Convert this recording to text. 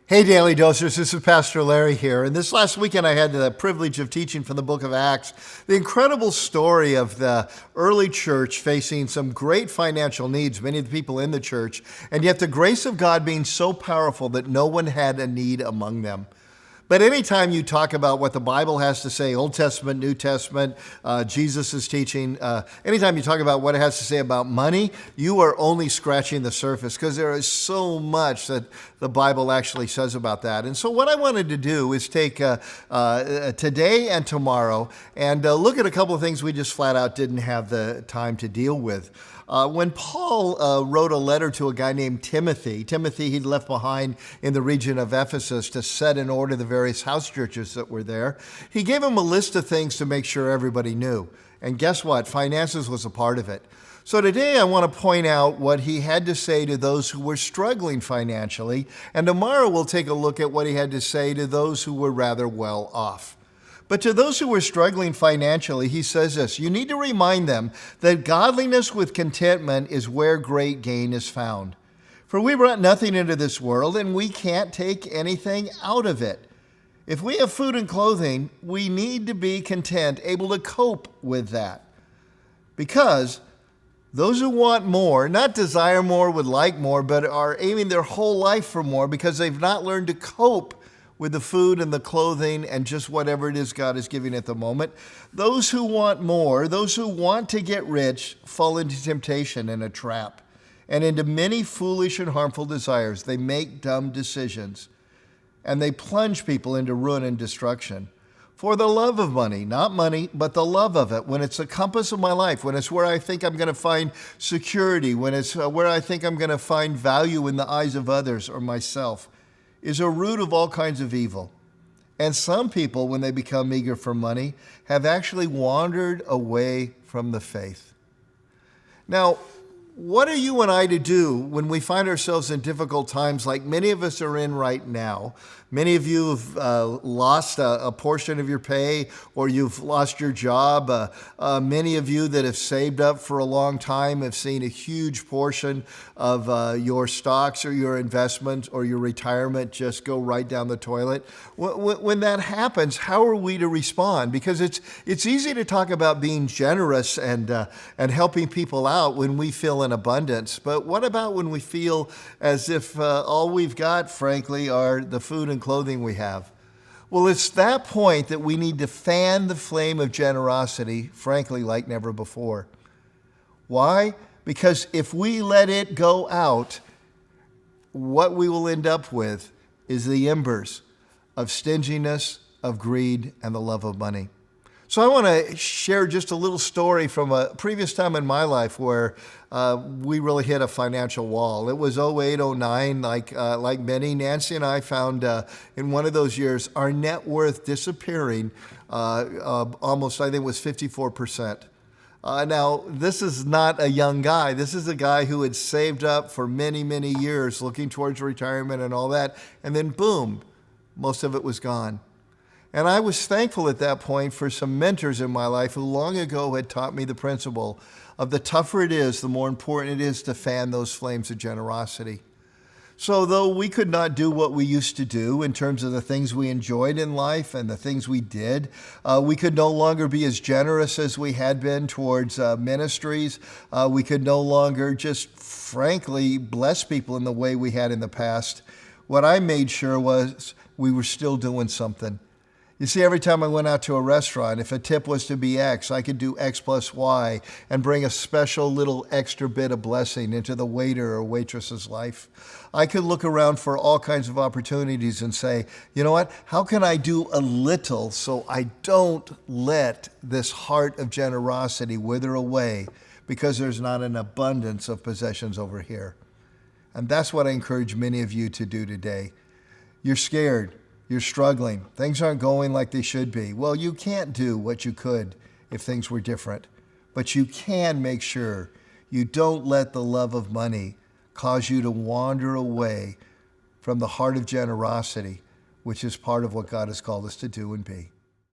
Hey, Daily Dosers, this is Pastor Larry here. And this last weekend, I had the privilege of teaching from the book of Acts, the incredible story of the early church facing some great financial needs, many of the people in the church, and yet the grace of God being so powerful that no one had a need among them. But anytime you talk about what the Bible has to say, Old Testament, New Testament, Jesus' teaching, anytime you talk about what it has to say about money, you are only scratching the surface because there is so much that the Bible actually says about that. And so what I wanted to do is take today and tomorrow and look at a couple of things we just flat out didn't have the time to deal with. When Paul wrote a letter to a guy named Timothy he'd left behind in the region of Ephesus to set in order the various house churches that were there, he gave him a list of things to make sure everybody knew. And guess what? Finances was a part of it. So today I want to point out what he had to say to those who were struggling financially, and tomorrow we'll take a look at what he had to say to those who were rather well off. But to those who were struggling financially, he says this: you need to remind them that godliness with contentment is where great gain is found. For we brought nothing into this world, and we can't take anything out of it. If we have food and clothing, we need to be content, able to cope with that. Because those who want more, not desire more, would like more, but are aiming their whole life for more because they've not learned to cope with the food and the clothing and just whatever it is God is giving at the moment. Those who want more, those who want to get rich, fall into temptation and a trap, and into many foolish and harmful desires. They make dumb decisions, and they plunge people into ruin and destruction. For the love of money, not money, but the love of it, when it's the compass of my life, when it's where I think I'm going to find security, when it's where I think I'm going to find value in the eyes of others or myself, is a root of all kinds of evil. And some people, when they become eager for money, have actually wandered away from the faith. Now, what are you and I to do when we find ourselves in difficult times like many of us are in right now? Many of you have lost a portion of your pay, or you've lost your job. Many of you that have saved up for a long time have seen a huge portion of your stocks or your investments or your retirement just go right down the toilet. When that happens, how are we to respond? Because it's easy to talk about being generous and helping people out when we feel in abundance. But what about when we feel as if all we've got, frankly, are the food and clothing we have? Well, it's that point that we need to fan the flame of generosity, frankly, like never before. Why? Because if we let it go out, what we will end up with is the embers of stinginess, of greed, and the love of money. So I want to share just a little story from a previous time in my life where we really hit a financial wall. It was 08, 09, like many. Nancy and I found in one of those years our net worth disappearing almost, I think it was 54%. Now, this is not a young guy. This is a guy who had saved up for many, many years looking towards retirement and all that. And then boom, most of it was gone. And I was thankful at that point for some mentors in my life who long ago had taught me the principle of the tougher it is, the more important it is to fan those flames of generosity. So though we could not do what we used to do in terms of the things we enjoyed in life and the things we did, we could no longer be as generous as we had been towards ministries. We could no longer just frankly bless people in the way we had in the past. What I made sure was we were still doing something. You see, every time I went out to a restaurant, if a tip was to be X, I could do X plus Y and bring a special little extra bit of blessing into the waiter or waitress's life. I could look around for all kinds of opportunities and say, you know what, how can I do a little so I don't let this heart of generosity wither away because there's not an abundance of possessions over here? And that's what I encourage many of you to do today. You're scared. You're struggling. Things aren't going like they should be. Well, you can't do what you could if things were different, but you can make sure you don't let the love of money cause you to wander away from the heart of generosity, which is part of what God has called us to do and be.